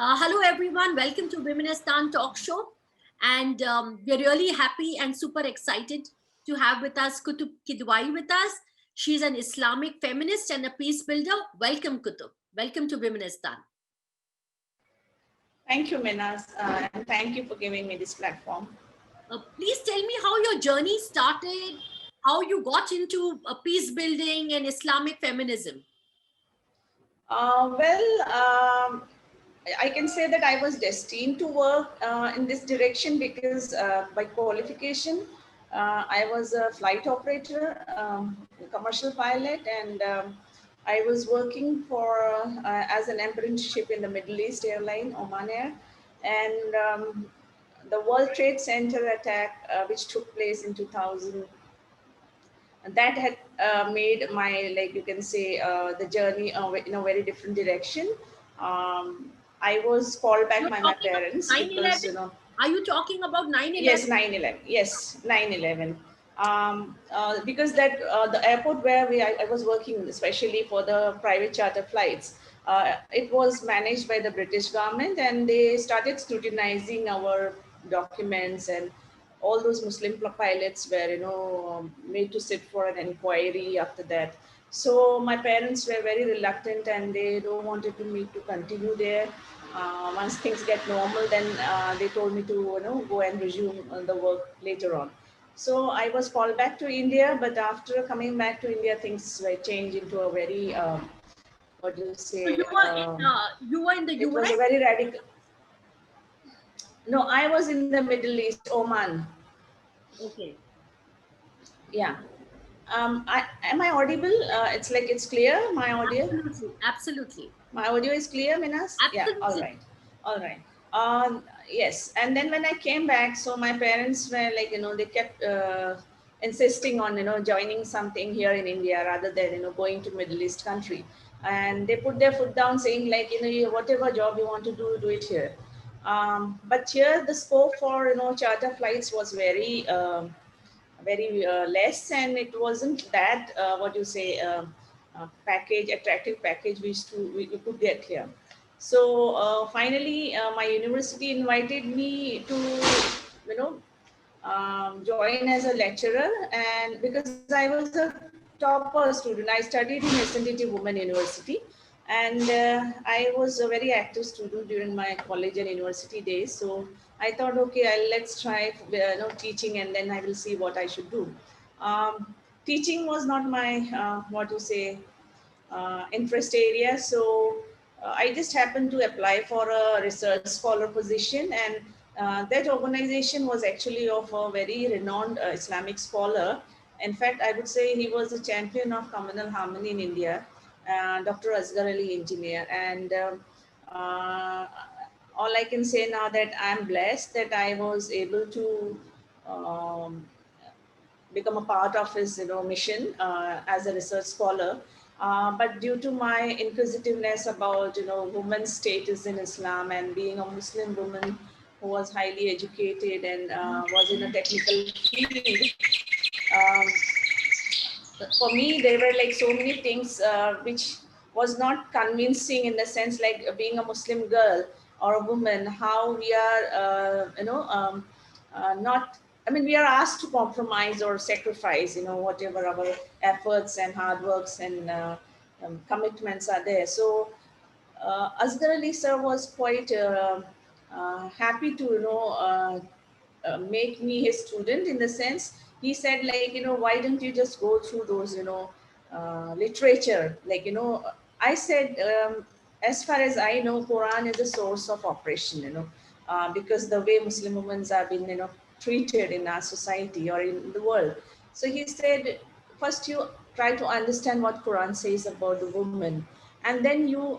Hello, everyone. Welcome to Womenistan Talk Show. And we're really happy and super excited to have with us Kutub Kidwai with us. She's an Islamic feminist and a peace builder. Welcome, Kutub. Welcome to Womenistan. Thank you, Minas, and thank you for giving me this platform. Please tell me how your journey started, how you got into peace building and Islamic feminism. I can say that I was destined to work in this direction because by qualification, I was a flight operator, a commercial pilot, and I was working for as an apprenticeship in the Middle East airline, Oman Air, and the World Trade Center attack, which took place in 2000. That had made my, like you can say, the journey in a very different direction. I was called back You're by my talking parents about 9/11? because, Are you talking about 9/11? yes, 9/11. Yes, 9/11. Because that the airport where I was working, especially for the private charter flights, it was managed by the British government, and they started scrutinizing our documents, and all those Muslim pilots were, made to sit for an inquiry after that. So my parents were very reluctant, and they don't wanted me to continue there. Once things get normal, then they told me to go and resume the work later on. So I was called back to India, but after coming back to India, things were changed into a very what do you So say? you were in the It was a US? very radical. No, I was in the Middle East, Oman. Okay. Yeah. Am I audible? It's like it's clear. My audio. Absolutely. Absolutely. My audio is clear, Minas? Yeah, all Absolutely. right. All right. Yes. And then when I came back, so my parents were like, they kept insisting on, joining something here in India rather than, going to Middle East country. And they put their foot down saying like, whatever job you want to do it here. But here the scope for, charter flights was very less, and it wasn't that what you say package attractive package we could get here. So finally my university invited me to join as a lecturer, and because I was a topper student, I studied in SNDT Women University, and I was a very active student during my college and university days. So I thought, okay, let's try teaching, and then I will see what I should do. Teaching was not my what to say interest area. So I just happened to apply for a research scholar position, and that organization was actually of a very renowned Islamic scholar. In fact, I would say he was a champion of communal harmony in India, Dr. Asghar Ali Engineer. And uh, all I can say now that I'm blessed that I was able to um, become a part of his mission as a research scholar. But due to my inquisitiveness about women's status in Islam, and being a Muslim woman who was highly educated and was in a technical field, um, for me there were like so many things which was not convincing, in the sense like being a Muslim girl or a woman, how we are not, I mean, we are asked to compromise or sacrifice whatever our efforts and hard works and commitments are there. So Asghar Ali sir was quite happy to make me his student, in the sense he said like, why don't you just go through those literature, like I said, as far as I know, Quran is a source of oppression, because the way Muslim women have been treated in our society or in the world. So he said, first you try to understand what Quran says about the woman, and then you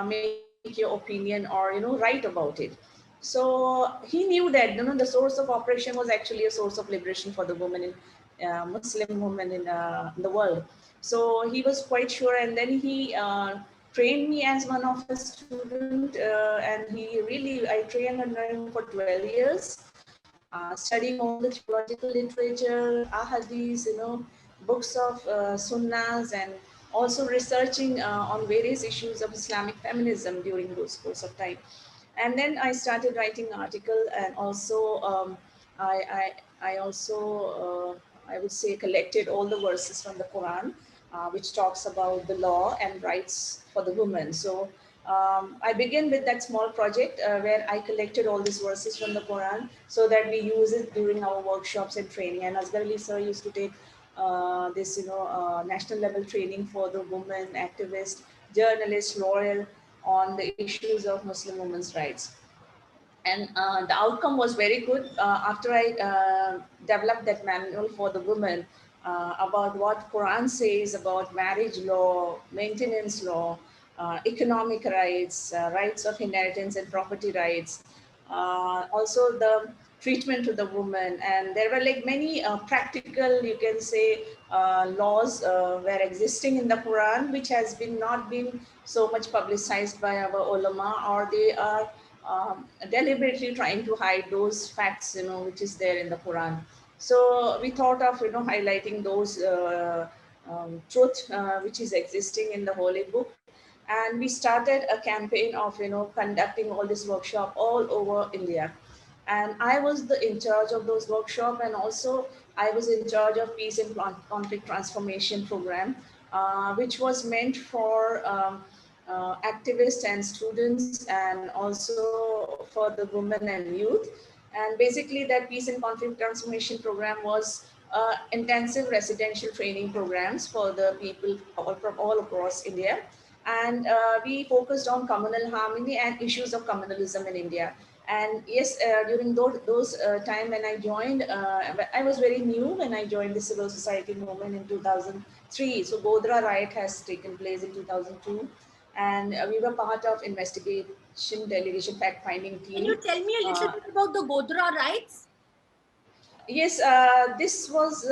make your opinion or write about it. So he knew that the source of oppression was actually a source of liberation for the woman in Muslim women in the world. So he was quite sure, and then he trained me as one of his student, and he really, I trained under him for 12 years, studying all the theological literature, ahadith, books of sunnahs, and also researching on various issues of Islamic feminism during those course of time. And then I started writing article, and also I also I would say collected all the verses from the Quran, which talks about the law and rights for the woman. So I began with that small project where I collected all these verses from the Quran so that we use it during our workshops and training. And Asghar Ali sir used to take this, national level training for the women activist, journalist, lawyer on the issues of Muslim women's rights. And the outcome was very good after I developed that manual for the women about what Quran says about marriage law, maintenance law, economic rights, rights of inheritance and property rights, also the treatment to the woman. And there were like many practical, you can say, laws were existing in the Quran, which has been not been so much publicized by our ulama, or they are deliberately trying to hide those facts, which is there in the Quran. So we thought of, highlighting those truth which is existing in the Holy Book. And we started a campaign of, conducting all this workshop all over India. And I was in charge of those workshop, and also I was in charge of peace and conflict transformation program, which was meant for activists and students, and also for the women and youth. And basically that peace and conflict transformation program was intensive residential training programs for the people from all across India. And we focused on communal harmony and issues of communalism in India. And yes, during those time when I joined, I was very new when I joined the civil society movement in 2003. So Godhra riot has taken place in 2002, and we were part of investigation delegation fact-finding Can team. you tell me a little bit about the Godhra riots? Yes, this was,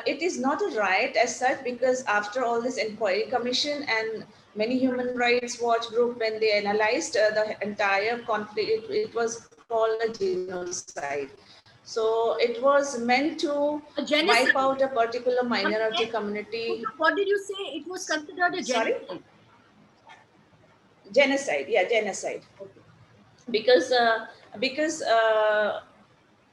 it is not a riot as such, because after all this inquiry commission and many human rights watch group, when they analyzed the entire conflict, it was called a genocide. So it was meant to A wipe genocide. out a particular minority Okay. community. What did you say? It was considered a Sorry? genocide. Genocide, yeah, genocide. Okay. Because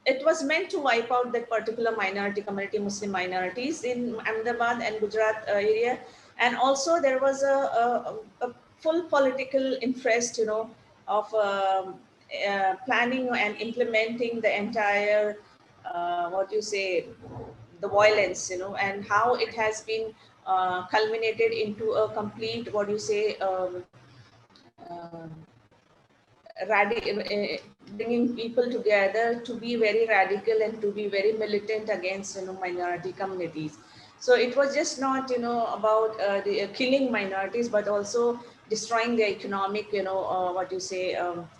it was meant to wipe out that particular minority community, Muslim minorities in Ahmedabad and Gujarat area. And also there was a full political interest, of planning and implementing the entire, what you say, the violence, and how it has been culminated into a complete, what you say, uh, bringing people together to be very radical and to be very militant against, minority communities. So it was just not, about killing minorities, but also destroying the economic, what you say,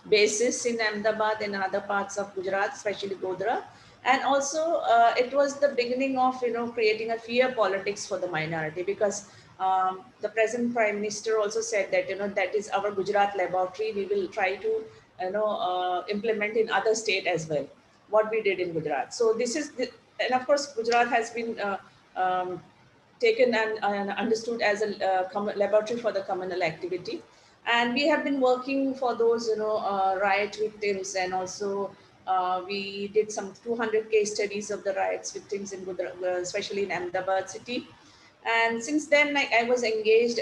basis in Ahmedabad and other parts of Gujarat, especially Godhra. And also it was the beginning of, creating a fear politics for the minority, because the present prime minister also said that, that is our Gujarat laboratory. We will try to, implement in other state as well what we did in Gujarat. So this is and of course Gujarat has been taken and understood as a laboratory for the communal activity. And we have been working for those, riot victims. And also we did some 200 case studies of the riots victims in Gujarat, especially in Ahmedabad city. And since then, like, I was engaged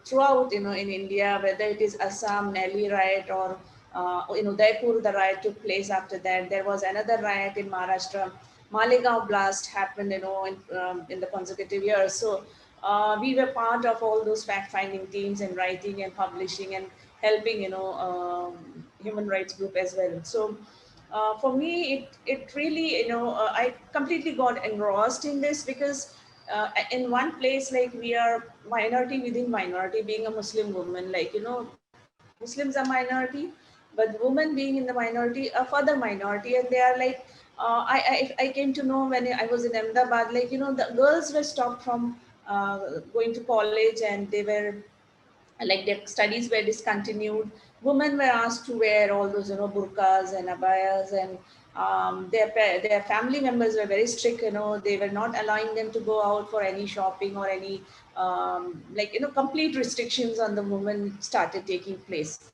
throughout, in India, whether it is Assam, Nelly riot, or in Udaipur, the riot took place. After that, there was another riot in Maharashtra. Malegaon blast happened, in the consecutive years. So we were part of all those fact-finding teams, and writing and publishing and helping, human rights group as well. So for me, it really, I completely got engrossed in this, because in one place, like, we are minority within minority, being a Muslim woman, like, Muslims are minority, but women being in the minority, a further minority. And they are like, I came to know when I was in Ahmedabad, like, the girls were stopped from going to college, and they were like, their studies were discontinued. Women were asked to wear all those, burqas and abayas, and Their family members were very strict. They were not allowing them to go out for any shopping or any complete restrictions on the women started taking place.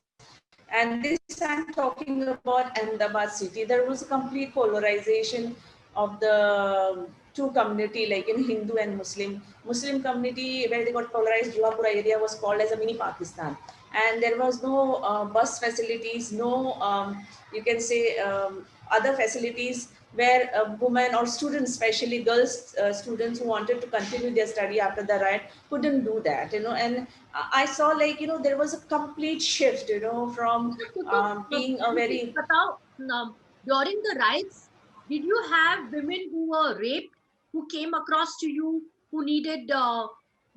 And this I'm talking about Ahmedabad city. There was a complete polarization of the two community, like in Hindu and Muslim. Muslim community where they got polarized, Juhapura area was called as a mini Pakistan. And there was no bus facilities, no, you can say, other facilities where women or students, especially girls students who wanted to continue their study after the riot, couldn't do that, and I saw, like, there was a complete shift, from being a very During the riots, did you have women who were raped, who came across to you, who needed,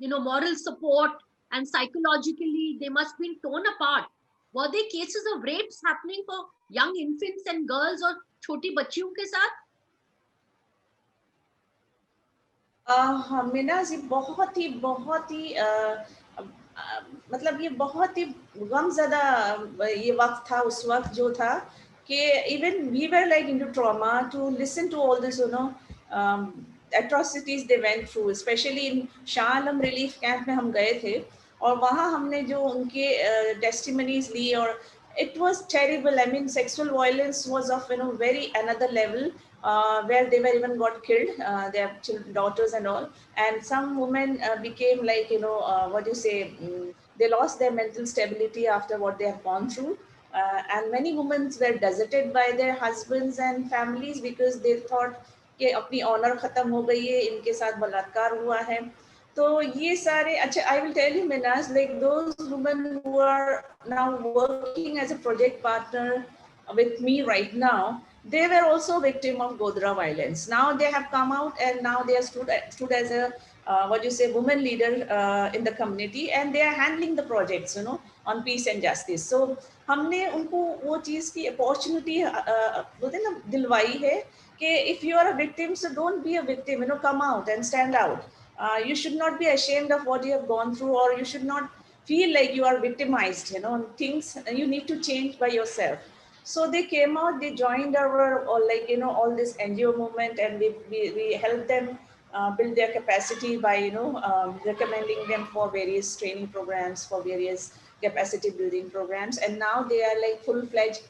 moral support, and psychologically they must have been torn apart? Were there cases of rapes happening for young infants and girls or छोटी बच्चियों के साथ? मीनाज, ये बहुत ही मतलब ये बहुत ही गमज़दा ये वक्त था, उस वक्त जो था कि even we were like into trauma to listen to all this atrocities they went through, especially in Shah Alam relief camp में हम गए थे और वहाँ हमने जो उनके testimonies ली, और it was terrible. I mean, sexual violence was of very another level, where they were even got killed, their children, daughters and all. And some women became like, what do you say, they lost their mental stability after what they have gone through. And many women were deserted by their husbands and families because they thought कि अपनी honour खत्म हो गई है, इनके साथ बलात्कार हुआ है. तो ये सारे, अच्छा, I will tell you, Minaj, like those women who are now working as a project partner with me right now, they were also victim of Godhra violence. Now they have come out and now they are stood as a what you say, woman leader in the community, and they are handling the projects, on peace and justice. So हमने उनको वो चीज़ की opportunity बोलते हैं ना दिलवाई है कि if you are a victim, so don't be a victim, come out and stand out. You should not be ashamed of what you have gone through, or you should not feel like you are victimized, things you need to change by yourself. So they came out, they joined our, or like, all this NGO movement, and we helped them build their capacity by, recommending them for various training programs, for various capacity building programs. And now they are like full-fledged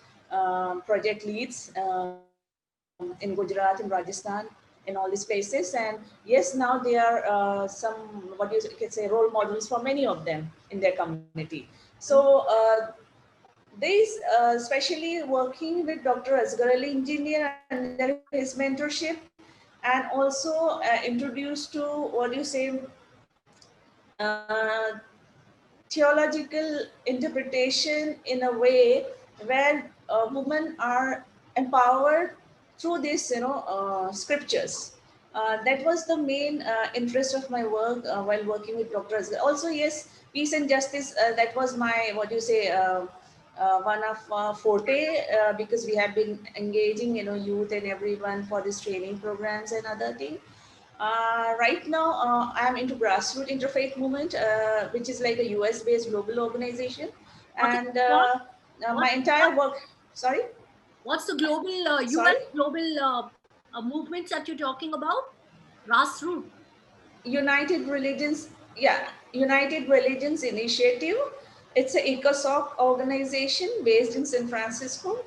project leads in Gujarat, in Rajasthan, in all these places. And yes, now they are some, what you can say, role models for many of them in their community. So these, especially working with Dr. Asghar Ali Engineer under his mentorship, and also introduced to, what do you say, theological interpretation in a way where women are empowered through these, scriptures. That was the main interest of my work while working with Dr. Asghar. Also, yes, peace and justice, that was my, what do you say, one of forte, because we have been engaging, youth and everyone for these training programs and other things. Right now, I am into grassroots interfaith movement, which is like a US-based global organization. And my entire work, sorry? What's the global, Sorry? US global movements that you're talking about? Grassroots. United Religions, yeah, United Religions Initiative. It's an ECOSOC organization based in San Francisco.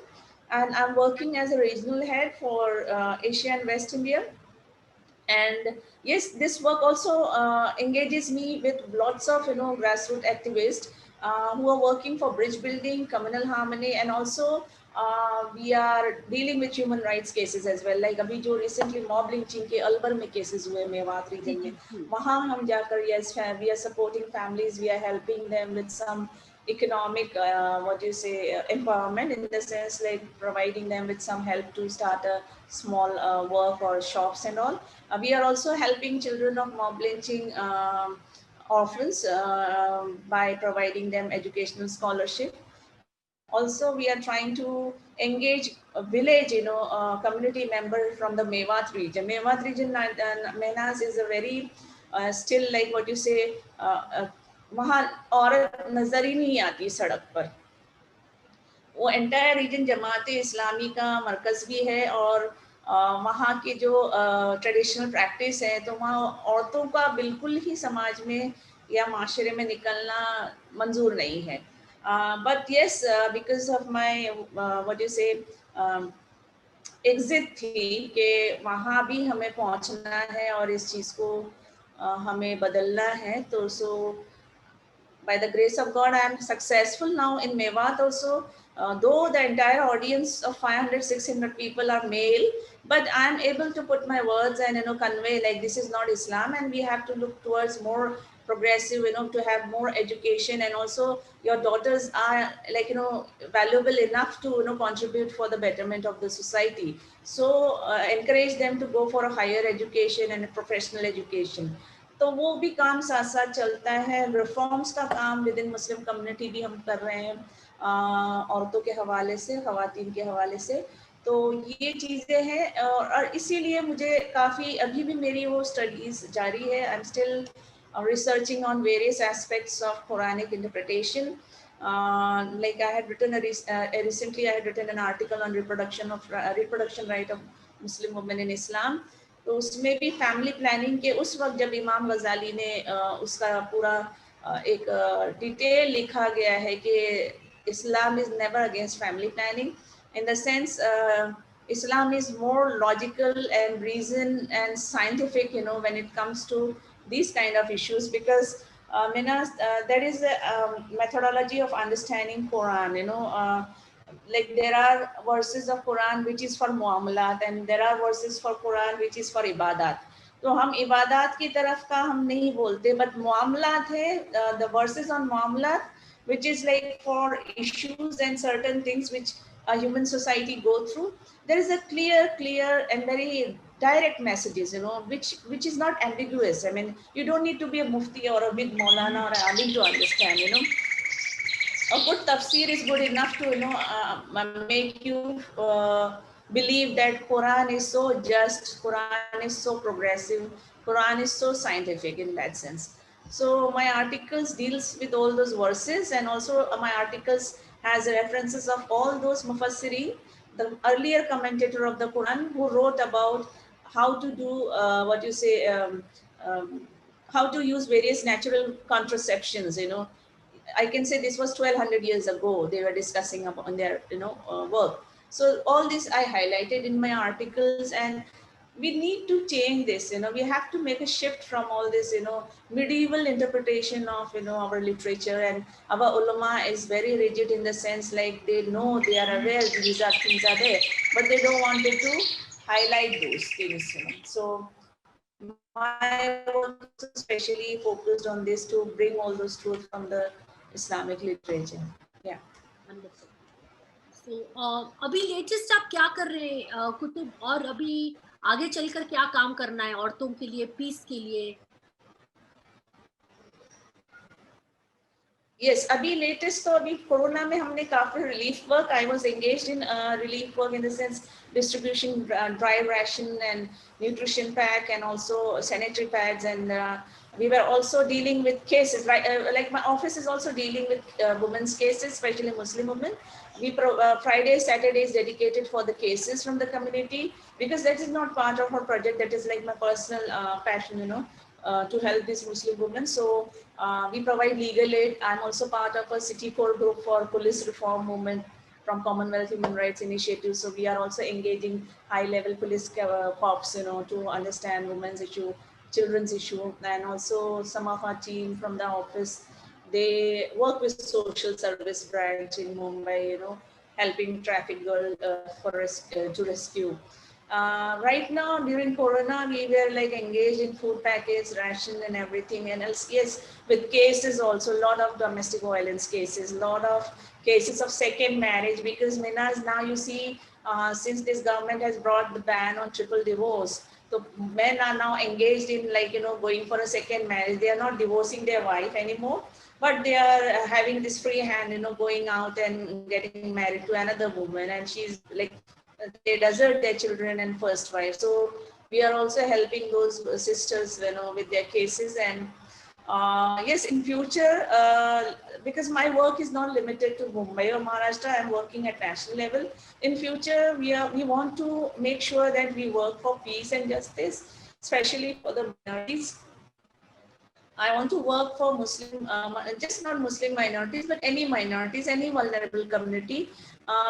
And I'm working as a regional head for Asia and West India. And yes, this work also engages me with lots of grassroots activists who are working for bridge building, communal harmony, and also we are dealing with human rights cases as well. Like अभी जो recently mob lynching के अलवर में cases हुए Mewat region में, वहाँ हम जाकर, yes, we are supporting families, we are helping them with some economic, what do you say, empowerment, in the sense like providing them with some help to start a small work or shops and all. We are also helping children of mob lynching orphans by providing them educational scholarship. Also, we are trying to engage a village, community member from the Mewat region. Mewat region, Menas, is a very still, like what you say, वहाँ औरत नजर ही नहीं आती सड़क पर. वो entire reason Jamaat Islami का मरकज़ भी है, और वहाँ के जो ट्रेडिशनल प्रैक्टिस है, तो वहाँ औरतों का बिल्कुल ही समाज में या माशरे में निकलना मंजूर नहीं है. But yes, because of my what you से एग्जिट थी कि वहाँ भी हमें पहुँचना है और इस चीज़ को हमें बदलना है. तो सो by the grace of God, I am successful now in Mewat also. Though the entire audience of 500, 600 people are male, but I am able to put my words and convey like this is not Islam, and we have to look towards more progressive, to have more education, and also your daughters are like valuable enough to contribute for the betterment of the society. So encourage them to go for a higher education and a professional education. तो वो भी काम साथ साथ चलता है. Reforms का काम विद इन मुस्लिम कम्युनिटी भी हम कर रहे हैं, औरतों के हवाले से, ख़वातीन के हवाले से. तो ये चीज़ें हैं, और इसीलिए मुझे काफ़ी अभी भी मेरी वो स्टडीज़ जारी है. I am still researching on various aspects of Quranic interpretation. Like I had written recently, I had written an article on reproduction right of Muslim women in Islam. तो उसमें भी फैमिली प्लानिंग के उस वक्त जब इमाम गजाली ने उसका पूरा एक डिटेल लिखा गया है कि Islam is never against family planning, in the sense Islam is more logical and reason and scientific, when it comes to these kind of issues, because there is a methodology of understanding Quran, like there are verses of Quran which is for muamalat, and there are verses for Quran which is for ibadat. तो हम इबादत की तरफ का हम नहीं बोलते, but muamalat है, the verses on muamalat which is like for issues and certain things which a human society go through. There is a clear and very direct messages, which is not ambiguous. I mean, you don't need to be a mufti or a big maulana or a alim to understand, A good tafsir is good enough to make you believe that Quran is so just, Quran is so progressive, Quran is so scientific in that sense. So my articles deals with all those verses, and also my articles has references of all those mufassirin, the earlier commentator of the Quran, who wrote about how to do how to use various natural contraceptions, I can say this was 1200 years ago. They were discussing upon their, work. So all this I highlighted in my articles, and we need to change this. We have to make a shift from all this, medieval interpretation of, our literature, and our ulama is very rigid in the sense like they know, they are aware these are things are there, but they don't want to highlight those things. So my work is especially focused on this to bring all those truths from the Islamic literature. Yeah. Wonderful. So अभी latest आप क्या कर रहे हैं कुतुब, और अभी आगे चलकर क्या काम करना है औरतों के लिए, पीस के लिए? Yes, अभी लेटेस्ट तो अभी कोरोना में हमने काफी relief work, I was engaged in relief work in the sense distribution dry ration and nutrition pack and also sanitary pads, and we were also dealing with cases, right? Like my office is also dealing with women's cases, especially Muslim women. We Fridays, Saturdays dedicated for the cases from the community, because that is not part of our project. That is like my personal passion, to help these Muslim women. So we provide legal aid. I'm also part of a city core group for police reform movement from Commonwealth Human Rights Initiative. So we are also engaging high-level police corps, to understand women's issue, children's issue, and also some of our team from the office, they work with social service branch in Mumbai, helping traffic girl to rescue. Right now during Corona, we were like engaged in food packets, ration and everything, and else, yes, with cases also, a lot of domestic violence cases, a lot of cases of second marriage, because Minas, now you see, since this government has brought the ban on triple divorce, so men are now engaged in going for a second marriage. They are not divorcing their wife anymore, but they are having this free hand, going out and getting married to another woman, and she's like, they desert their children and first wife. So we are also helping those sisters, with their cases, and Yes, in future, because my work is not limited to Mumbai or Maharashtra, I'm working at national level. In future, we want to make sure that we work for peace and justice, especially for the minorities. I want to work for Muslim, just not Muslim minorities, but any minorities, any vulnerable community.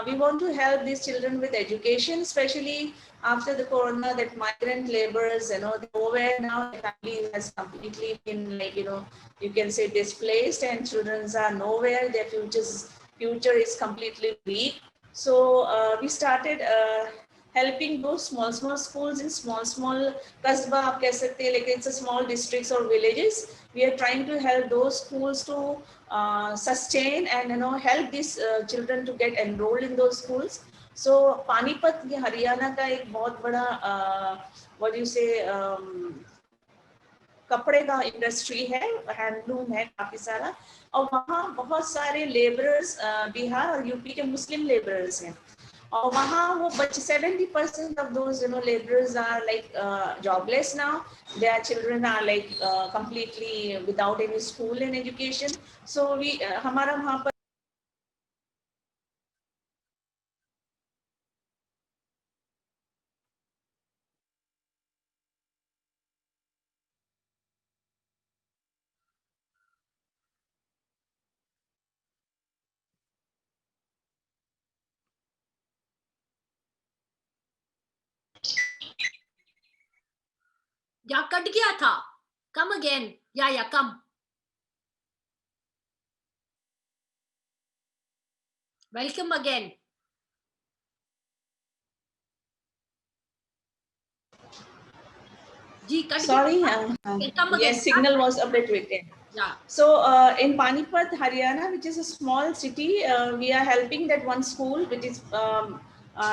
We want to help these children with education, especially after the corona, that migrant laborers, they're nowhere now, the family has completely been like, you can say displaced, and children are nowhere, their future is completely bleak. So we started helping those small schools in small kasba आप कह सकते हैं, like it's a small districts or villages. We are trying to help those schools to sustain and help these children to get enrolled in those schools. So Panipat ये हरियाणा का एक बहुत बड़ा what do you say कपड़े का industry है, handloom है काफी सारा, और वहाँ बहुत सारे लेबरर्स बिहार और यूपी के मुस्लिम लेबरर्स हैं, और वहाँ वो बच्चे 70% of those laborers are like jobless now. Their children are like completely without any school and education. So we हमारा वहाँ पर या कट गया था, come again, yeah, come, welcome again. जी कट sorry गया, come again. yes, signal was a bit weak. Yeah. So in Panipat, Haryana, which is a small city, we are helping that one school which is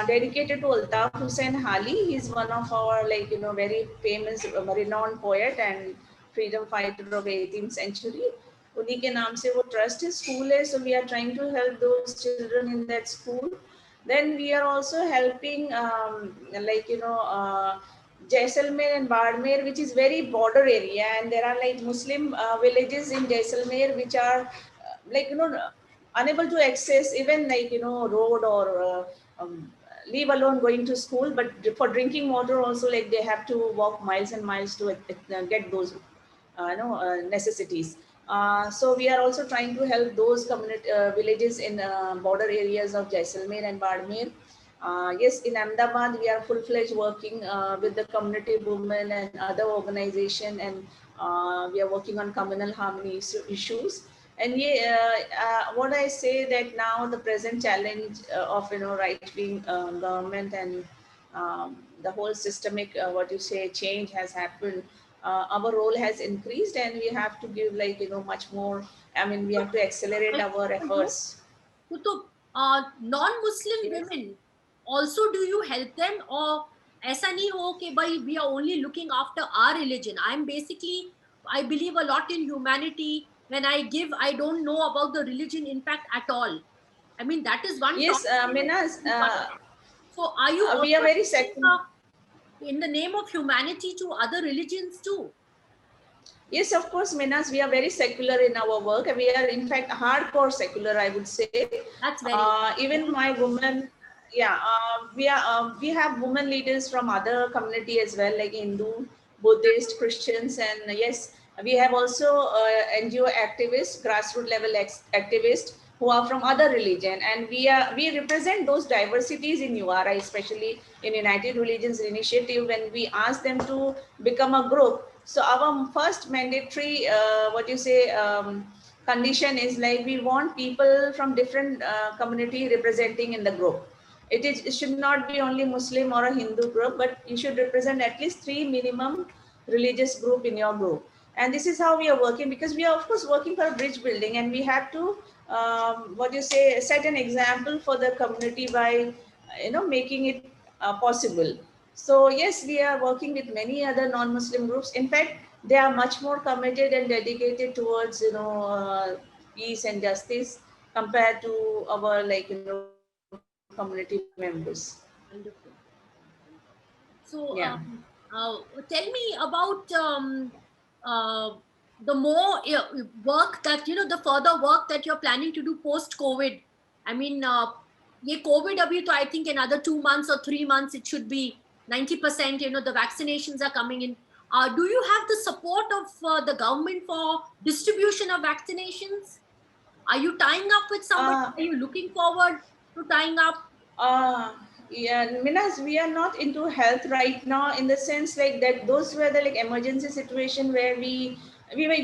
dedicated to Altaf Hussain Hali. He's one of our very famous, renowned poet and freedom fighter of 18th century. उन्हीं के नाम से वो trust school है, so we are trying to help those children in that school. Then we are also helping Jaisalmer and Bardmer, which is very border area, and there are like Muslim villages in Jaisalmer which are unable to access even road or leave alone going to school, but for drinking water also like they have to walk miles and miles to get those necessities. So we are also trying to help those community villages in border areas of Jaisalmer and Bardmer. Yes, in Ahmedabad, we are full-fledged working with the community women and other organization, and we are working on communal harmony issues. And what I say that now the present challenge of right-wing government and the whole systemic what you say change has happened. Our role has increased, and we have to give much more. I mean, we have to accelerate our efforts. तो non-Muslim Yes. women also, do you help them, or ऐसा नहीं हो कि भाई we are only looking after our religion? I'm basically, I believe a lot in humanity. When I give, I don't know about the religion impact at all. I mean, that is one Yes, topic. Minas, So are you we are also very giving, second. in the name of humanity, to other religions too? Yes, of course, Minas, we are very secular in our work. We are, in fact, hardcore secular, I would say. That's very Even my women, yeah, we have women leaders from other community as well, like Hindu, Buddhist, Christians, and yes, we have also NGO activists, grassroots level activists who are from other religion, and we represent those diversities in URI, especially in United Religions Initiative, when we ask them to become a group. So our first mandatory what you say condition is like we want people from different community representing in the group. It should not be only Muslim or a Hindu group, but you should represent at least 3 minimum religious group in your group. And this is how we are working, because we are of course working for a bridge building, and we have to what you say set an example for the community by making it possible. So yes, we are working with many other non-Muslim groups. In fact, they are much more committed and dedicated towards peace and justice compared to our community members. wonderful. So, Yeah. tell me about uh, the more work that, the further work that you're planning to do post COVID. I mean, ye COVID abhi to, I think another 2 months or 3 months, it should be 90%, the vaccinations are coming in. Do you have the support of the government for distribution of vaccinations? Are you tying up with somebody? Uh, Are you looking forward to tying up? Uh, yeah, Minas, we are not into health right now in the sense like that. Those were the like emergency situation where we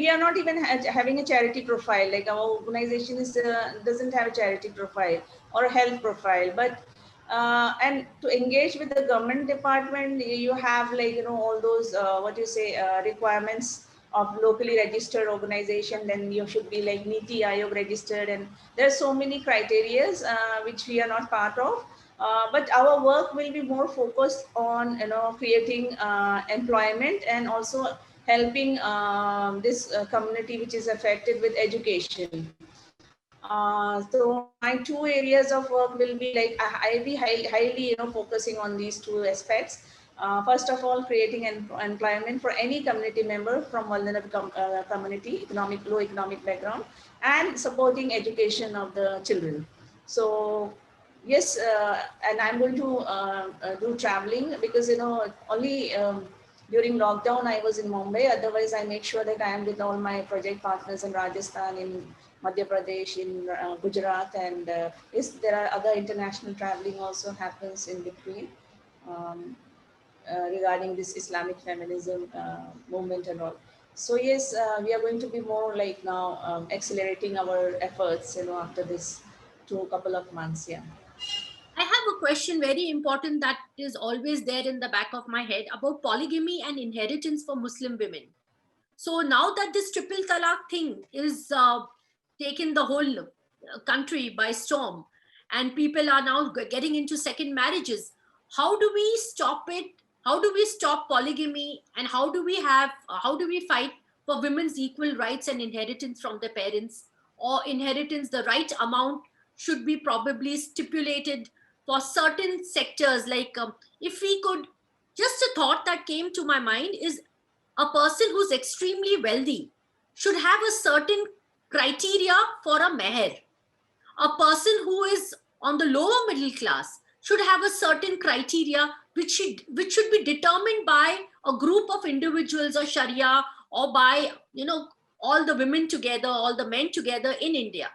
are not even having a charity profile. Like our organization is doesn't have a charity profile or a health profile. But and to engage with the government department, you have like all those what you say requirements of locally registered organization. Then you should be like Niti Aayog registered, and there's so many criterias which we are not part of. But our work will be more focused on creating employment and also helping this community which is affected with education. So my two areas of work will be like I'll be highly focusing on these two aspects. First of all, creating employment for any community member from vulnerable community, low economic background, and supporting education of the children. So yes, and I'm going to do traveling because only during lockdown I was in Mumbai. Otherwise, I make sure that I am with all my project partners in Rajasthan, in Madhya Pradesh, in Gujarat, and yes, there are other international traveling also happens in between. Um, Regarding this Islamic feminism movement and all. So yes, we are going to be more like now accelerating our efforts, after this couple of months. Yeah. I have a question very important that is always there in the back of my head about polygamy and inheritance for Muslim women. So now that this triple talaq thing is taken the whole country by storm, and people are now getting into second marriages, how do we stop it? How do we stop polygamy? And how do we fight for women's equal rights and inheritance from their parents? Or inheritance, the right amount should be probably stipulated for certain sectors. Like if we could, just a thought that came to my mind is, a person who's extremely wealthy should have a certain criteria for a meher. A person who is on the lower middle class should have a certain criteria which should be determined by a group of individuals or Sharia, or by all the women together, all the men together in India.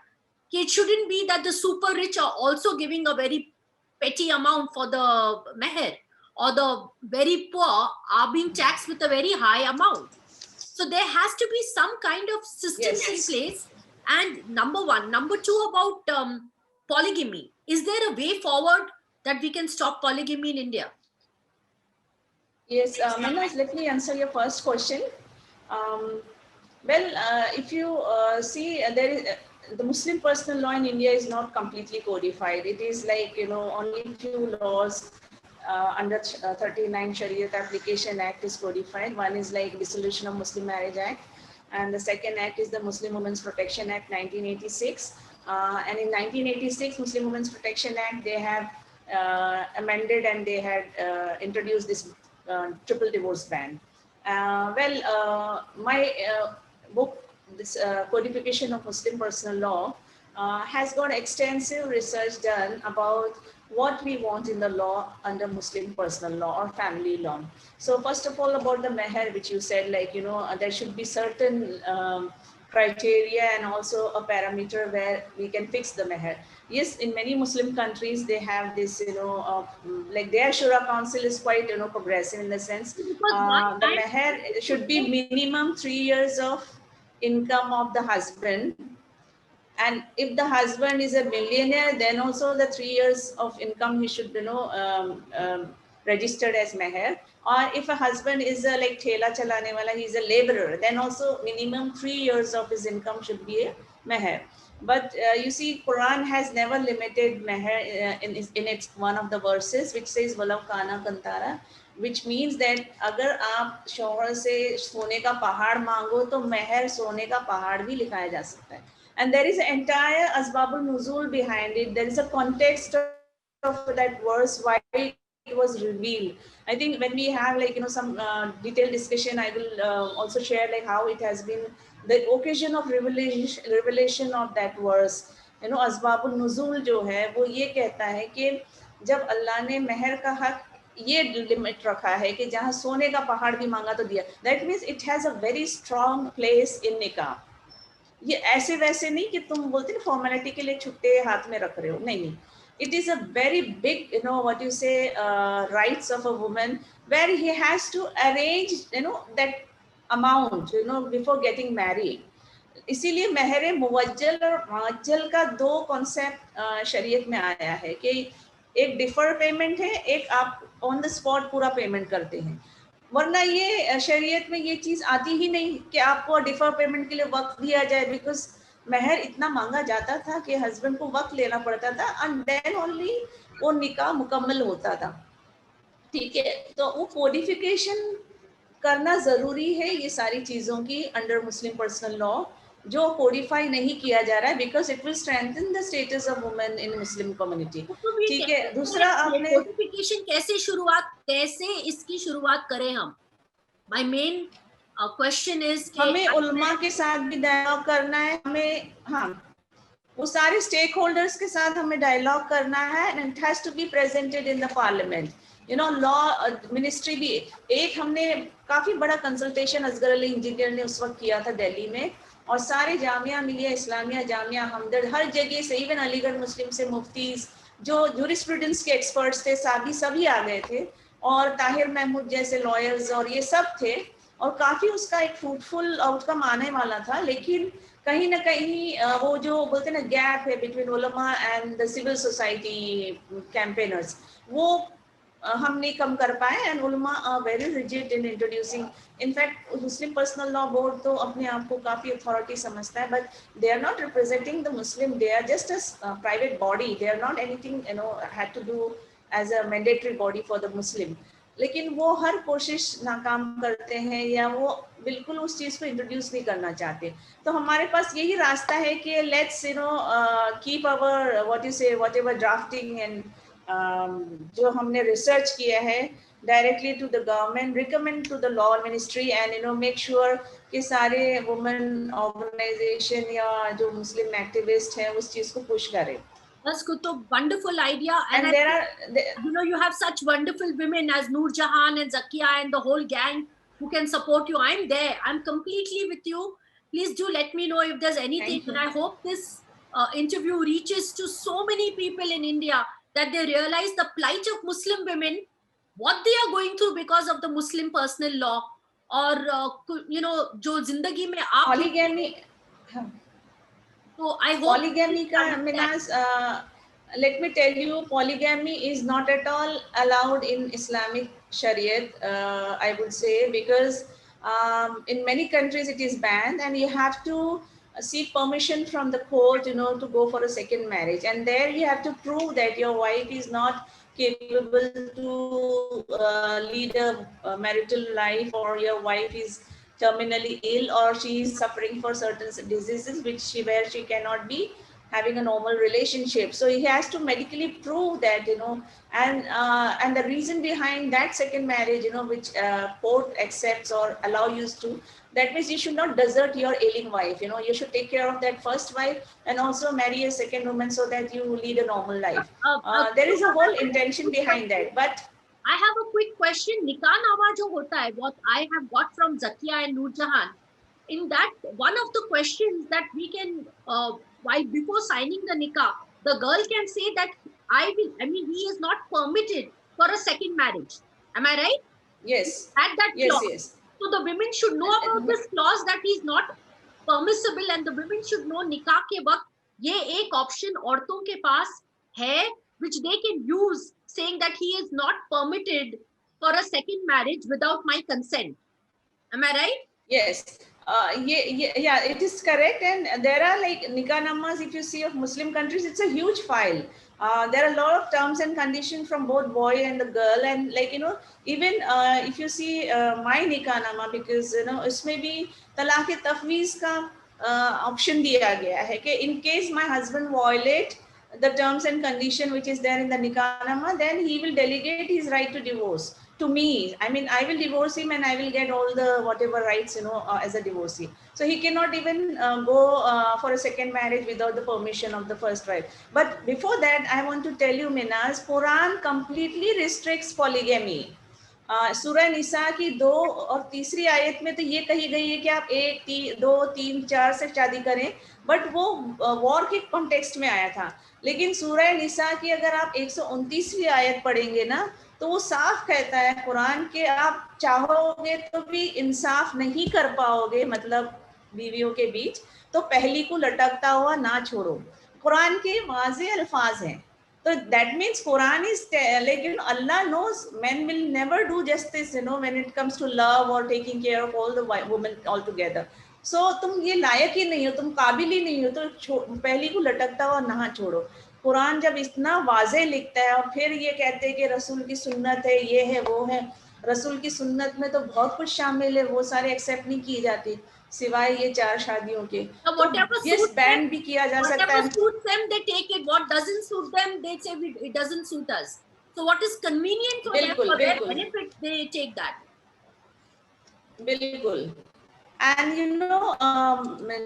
It shouldn't be that the super rich are also giving a very petty amount for the meher, or the very poor are being taxed with a very high amount. So there has to be some kind of systems in Yes. place. And number one. Number two, about polygamy. Is there a way forward that we can stop polygamy in India? Yes, Minas, let me answer your first question. Um, well, if you see, there is the Muslim personal law in India is not completely codified. It is like only few laws under 39 Shariat Application Act is codified. One is like Dissolution of Muslim Marriage Act, and the second act is the Muslim Women's Protection Act 1986. And in 1986 Muslim Women's Protection Act, they have amended, and they had introduced this triple divorce ban. My book, this Codification of Muslim Personal Law, has got extensive research done about what we want in the law under Muslim personal law or family law. So first of all, about the meher, which you said, like, there should be certain criteria and also a parameter where we can fix the meher. Yes, in many Muslim countries, they have this, like their Shura Council is quite, progressive in the sense, the meher should be minimum 3 years of income of the husband. And if the husband is a millionaire, then also the 3 years of income he should, registered as meher. Or if a husband is a like thela chalane wala, he's a laborer, then also minimum 3 years of his income should be a meher. But you see, Quran has never limited meher in its one of the verses, which says walau kana kantara, which means that अगर आप शौहर से सोने का पहाड़ मांगो तो मेहर सोने का पहाड़ भी लिखाया जा सकता है. And there is an entire asbabul nuzul behind it. There is a context of that verse, why it was revealed. I think when we have like some detailed discussion, I will also share like how it has been the occasion of revelation of that verse. असबाबुल नुज़ूल जो है वो ये कहता है कि जब अल्लाह ने महर का हक ये लिमिट रखा है कि जहाँ सोने का पहाड़ भी मांगा तो दिया, that means it has a very strong place in निकाह. ये ऐसे वैसे नहीं कि तुम बोलते ना फॉर्मेलिटी के लिए छुट्टे हाथ में रख रहे हो, नहीं नहीं. It is a very big, what you say, rights of a woman, where he has to arrange, that amount, before getting married. इसीलिए महर मुवज्जल और मुअज्जल का दो कॉन्सेप्ट शरीयत में आया है कि एक डिफर पेमेंट है, एक आप ऑन द स्पॉट पूरा पेमेंट करते हैं. वरना ये शरीयत में ये चीज आती ही नहीं कि आपको डिफर पेमेंट के लिए वक्त दिया जाए, बिकॉज महर इतना मांगा जाता था कि हस्बैंड को वक्त लेना पड़ता था एंड देन ओनली वो निकाह मुकम्मल होता था. ठीक है, तो वो कोडिफिकेशन करना जरूरी है ये सारी चीजों की अंडर मुस्लिम पर्सनल लॉ, जो कोडिफाई नहीं किया जा रहा है, because it will strengthen the status of women in Muslim community. ठीक है, दूसरा आपने कोडिफिकेशन कैसे इसकी शुरुआत करें हम? माय मेन क्वेश्चन इज हमें उलमा के साथ भी डायलॉग करना है, हमें वो सारे स्टेक होल्डर्स के साथ हमें डायलॉग करना है and it has to be presented in the parliament. Law ministry भी एक हमने काफी बड़ा कंसल्टेशन असगर अली इंजीनियर ने उस वक्त किया था दिल्ली में, और सारे जामिया मिलिया इस्लामिया, जामिया हमदर्द, हर जगह से, इवन अलीगढ़ मुस्लिम से मुफ्तीज, जो जूरिस्प्रूडेंस के एक्सपर्ट्स थे, सभी आ गए थे, और ताहिर महमूद जैसे लॉयर्स और ये सब थे, और काफी उसका एक फ्रूटफुल आउटकम आने वाला था. लेकिन कहीं ना कहीं वो जो बोलते हैं ना गैप है बिटवीन उलमा and the civil society campaigners, वो हम नहीं कम कर पाए. एंड उलमा are very rigid in introducing. In fact Muslim personal law board तो अपने आप को काफी अथॉरिटी समझता है, but they are not representing the Muslim, they are just a private body, they are not anything had to do as a mandatory body for the Muslim. लेकिन वो हर कोशिश नाकाम करते हैं या वो बिल्कुल उस चीज को इंट्रोड्यूस नहीं करना चाहते. तो हमारे पास यही रास्ता है कि let's keep our what you say whatever drafting and जो हमने रिसर्च किया है directly to the government, recommend to the law ministry and make sure कि सारे वुमेन ऑर्गेनाइजेशन या जो मुस्लिम एक्टिविस्ट हैं उस चीज को पुश करें. That's Kutub, wonderful idea. And you have such wonderful women as Noor Jahan and Zakia and the whole gang who can support you. I'm there. I'm completely with you. Please do let me know if there's anything. And I hope this interview reaches to so many people in India that they realize the plight of Muslim women, what they are going through because of the Muslim personal law, or jo zindagi mein aap polygamy. So I hope polygamy ka Minaz, let me tell you, polygamy is not at all allowed in Islamic Shariat, I would say, because in many countries it is banned and you have to seek permission from the court, to go for a second marriage, and there you have to prove that your wife is not capable to lead a marital life, or your wife is terminally ill, or she is suffering for certain diseases where she cannot be having a normal relationship. So he has to medically prove that, and the reason behind that second marriage, which court accepts or allow you to, that means you should not desert your ailing wife. You should take care of that first wife and also marry a second woman so that you lead a normal life. There is a whole intention behind that. But I have a quick question. Nikah nama jo hota hai, what I have got from Zakia and Noor Jahan, in that one of the questions that we can, while before signing the nikah, the girl can say that he is not permitted for a second marriage. Am I right? Yes. At that clause. Yes. So the women should know about this clause that he is not permissible, and the women should know nikah ke waqt ye ek option औरतों के पास है which they can use, saying that he is not permitted for a second marriage without my consent. Am I right? Yes. Yeah, it is correct. And there are like nikah namas, if you see, of Muslim countries, it's a huge file. There are a lot of terms and conditions from both boy and the girl, and even if you see my nikah nama, because इसमें भी तलाक-ए-तफवीज का option दिया गया है कि in case my husband violate the terms and condition which is there in the nikah, then he will delegate his right to divorce to me. I mean, I will divorce him and I will get all the whatever rights, as a divorcee. So he cannot even go for a second marriage without the permission of the first wife. But before that, I want to tell you, Minaz, Quran completely restricts polygamy. सूरह निसा की 2 और 3 आयत में तो ये कही गई है कि आप 1, 2, 3, 4 से शादी करें, बट वो वॉर के कॉन्टेक्स्ट में आया था. लेकिन सूरह निसा की अगर आप 129वीं आयत पढ़ेंगे ना, तो वो साफ कहता है कुरान के आप चाहोगे तो भी इंसाफ नहीं कर पाओगे, मतलब बीवियों के बीच, तो पहली को लटकता हुआ ना छोड़ो. कुरान के वाज़े अल्फाज हैं. So that means Quran is like, Allah knows men will never do justice, when it comes to love or taking care of all the women altogether. So तुम ये लायक ही नहीं हो, तुम काबिल ही नहीं हो, तो पहली को लटकता हुआ ना छोड़ो. कुरान जब इतना वाज़े लिखता है और फिर ये कहते हैं कि रसूल की सुन्नत है, ये है, वो है. रसूल की सुन्नत में तो बहुत कुछ शामिल है, वो सारे एक्सेप्ट नहीं किए जाते सिवाय ये 4 शादियों के. तो yes, ban भी किया जा सकता है. Whatever suits them, they take it. What doesn't suit them, they say it doesn't suit us. So what is convenient for them, for their benefit, they take that. बिल्कुल. And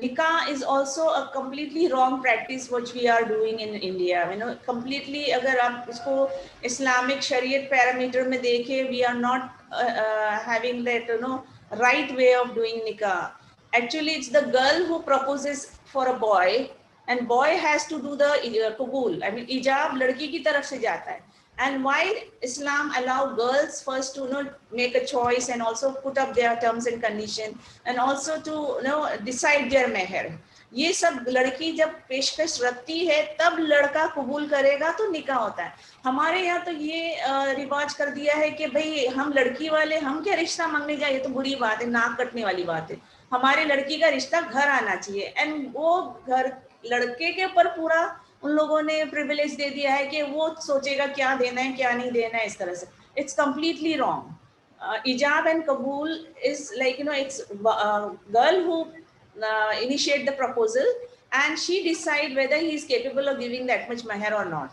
nikah is also a completely wrong practice which we are doing in India. Completely अगर आप इसको Islamic Shariat parameter में देखें, we are not having that right way of doing nikah. Actually, it's the girl who proposes for a boy, and boy has to do the qabul. I mean, ijab लड़की की तरफ से जाता है. And why Islam allow girls first to make a choice and also put up their terms and condition and also to decide their meher. ये सब लड़की जब पेशकश रखती है तब लड़का कबूल करेगा तो निकाह होता है. हमारे यहाँ तो ये रिवाज कर दिया है कि भाई हम लड़की वाले हम क्या रिश्ता मांगने जाए, ये तो बुरी बात है, नाक कटने वाली बात है. हमारे लड़की का रिश्ता घर आना चाहिए. एंड वो घर लड़के के ऊपर पूरा उन लोगों ने प्रिविलेज दे दिया है कि वो सोचेगा क्या देना है क्या नहीं देना है. इस तरह से it's completely wrong. ijab and kabul is like it's girl who initiate the proposal and she decide whether he is capable of giving that much mahr or not.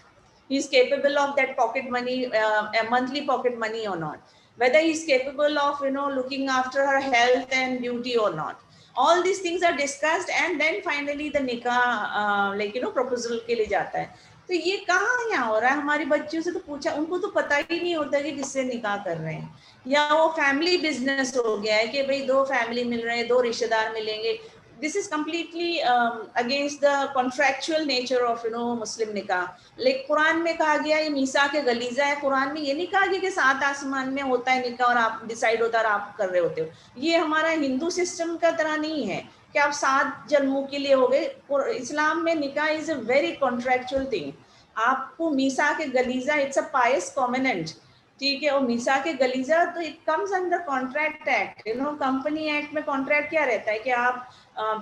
He is capable of that pocket money, a monthly pocket money or not. Whether he is capable of looking after her health and beauty or not. All these things are discussed and then finally the nikah proposal के लिए जाता है. तो ये कहाँ यहाँ हो रहा है. हमारे बच्चों से तो पूछा, उनको तो पता ही नहीं होता कि किससे निकाह कर रहे हैं, या वो फैमिली बिजनेस हो गया है कि भाई 2 फैमिली मिल रहे हैं, 2 रिश्तेदार मिलेंगे. This is completely against the contractual nature of Muslim nikah. Like Quran में कहा गया ये मीसा के गलीजा है. कुरान में ये नहीं कहा गया कि 7 आसमान में होता है निकाह और आप डिसाइड होता है और आप कर रहे होते हो. ये हमारा हिंदू सिस्टम का तरह नहीं है कि आप 7 जन्मों के लिए हो गए. इस्लाम में निकाह is a very contractual thing. आपको मीसा के गलीजा, इट्स अ पायस कॉवेनेंट, ठीक है. और मीसा के गलीजा तो it comes under contract act. Company act में कॉन्ट्रैक्ट क्या रहता है कि आप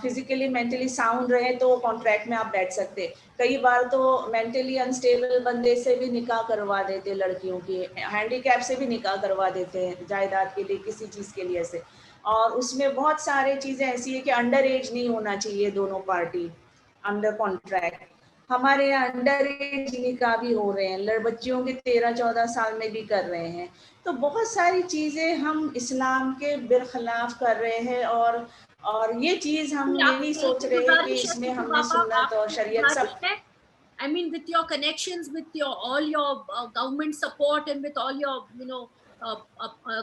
फिजिकली मेंटली साउंड रहे तो कॉन्ट्रैक्ट में आप बैठ सकते. कई बार तो मेंटली अनस्टेबल बंदे से भी निकाह करवा देते, लड़कियों की हैंडीकैप से भी निकाह करवा देते हैं जायदाद के लिए, किसी चीज़ के लिए ऐसे. और उसमें बहुत सारे चीज़ें ऐसी है कि अंडर एज नहीं होना चाहिए दोनों पार्टी अंडर कॉन्ट्रैक्ट. हमारे यहाँ अंडर एज निकाह भी हो रहे हैं, बच्चियों के 13-14 साल में भी कर रहे हैं. तो बहुत सारी चीज़ें हम इस्लाम के बिरखिलाफ कर रहे हैं. और ये चीज हम ये नहीं सोच रहे हैं कि इसमें हमने सुन्नत और शरीयत सब. I mean, with your connections, with all your government support and with all your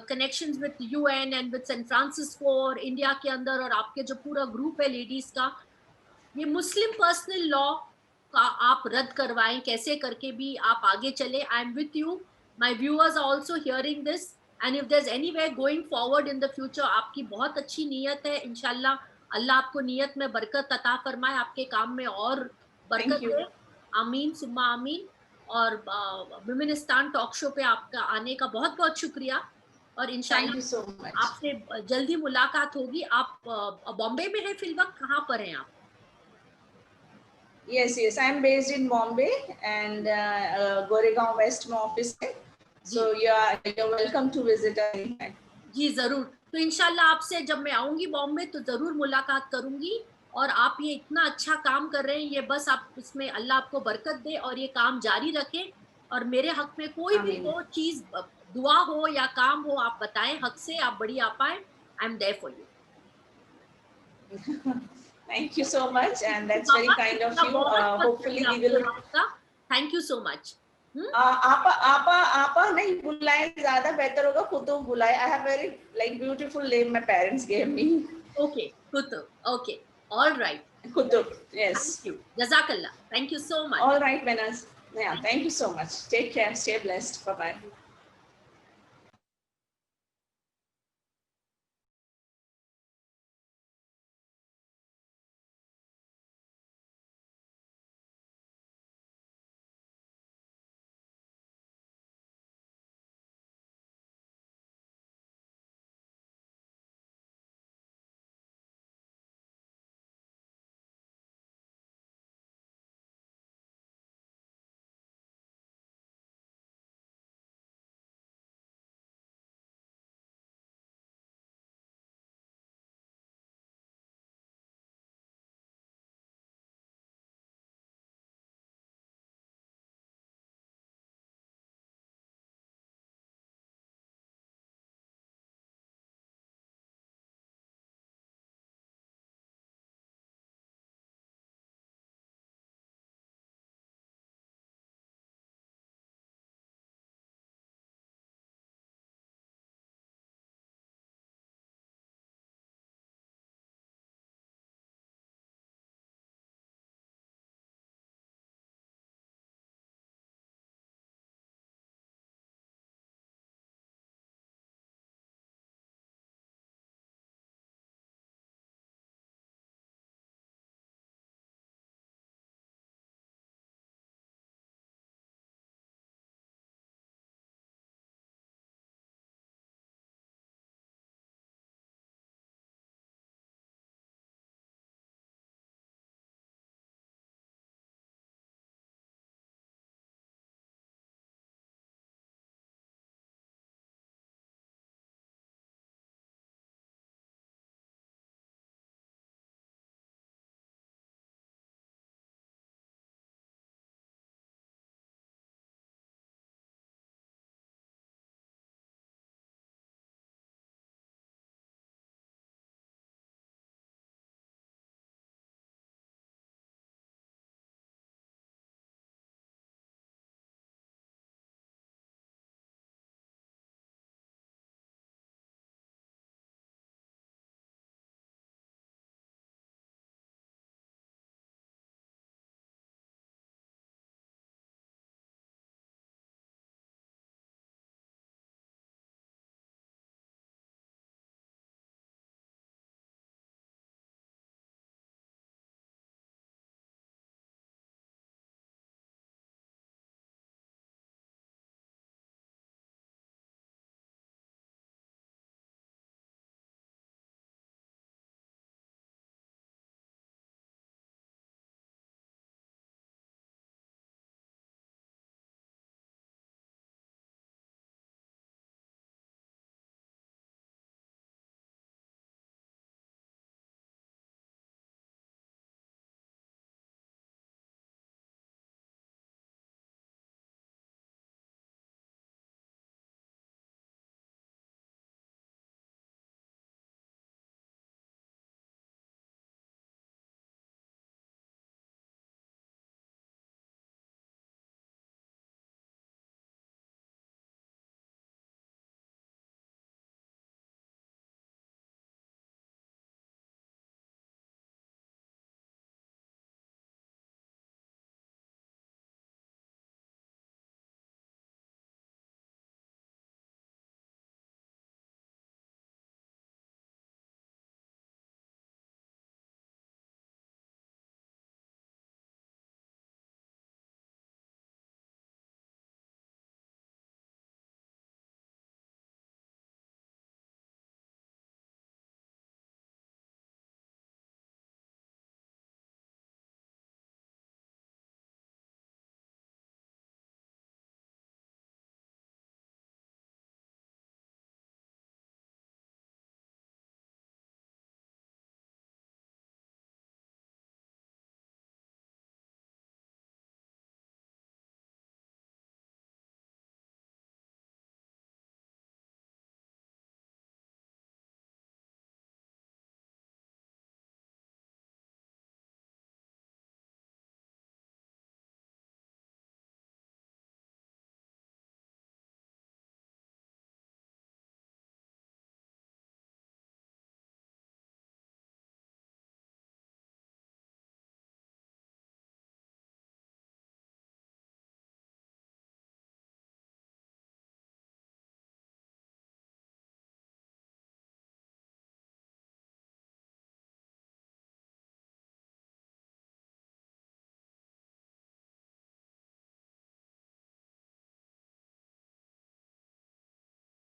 connections with UN and with San Francisco और इंडिया के अंदर और आपके जो पूरा ग्रुप है लेडीज का, ये मुस्लिम पर्सनल लॉ का आप रद्द करवाएं कैसे करके भी आप आगे चले. I am with you. My viewers are also hearing this. And if there's any way going forward in the future, आपकी बहुत अच्छी नीयत है. इंशाल्लाह अल्लाह आपको नीयत में बरकत अता फरमाए, आपके काम में और बरकत दे. आमीन सुम्मा आमीन. और विमेनिस्तान टॉक शो पे आपका आने का बहुत बहुत शुक्रिया. और इंशाल्लाह आपसे जल्दी मुलाकात होगी. आप बॉम्बे में हैं फिल वक्त, कहाँ पर हैं आप? Yes, I am based in Bombay and Goregaon West में ऑफिस है. So you're welcome to visit us. जी जरूर. तो इंशाल्लाह आपसे जब मैं आऊंगी बॉम्बे तो जरूर मुलाकात करूंगी. और आप ये इतना अच्छा काम कर रहे हैं, ये बस आप इसमें अल्लाह आपको बरकत दे और ये काम जारी रखें। और मेरे हक में कोई भी आमीन। वो चीज, दुआ हो या काम हो, आप बताएं हक से, आप बड़ी आपाएं, I am there for you. Thank you so much, and that's very kind of you. Hopefully we will. Thank you so much. आपा आपा आपा नहीं बुलाए, ज्यादा बेहतर होगा कुतुब बुलाए। I have very like beautiful name my parents gave me. Okay Kutub, okay, all right, Kutub, yes. Thank you, जज़ाकल्लाह, thank you so much. All right, Menas. Yeah, thank you so much. Take care. Stay blessed. Bye bye.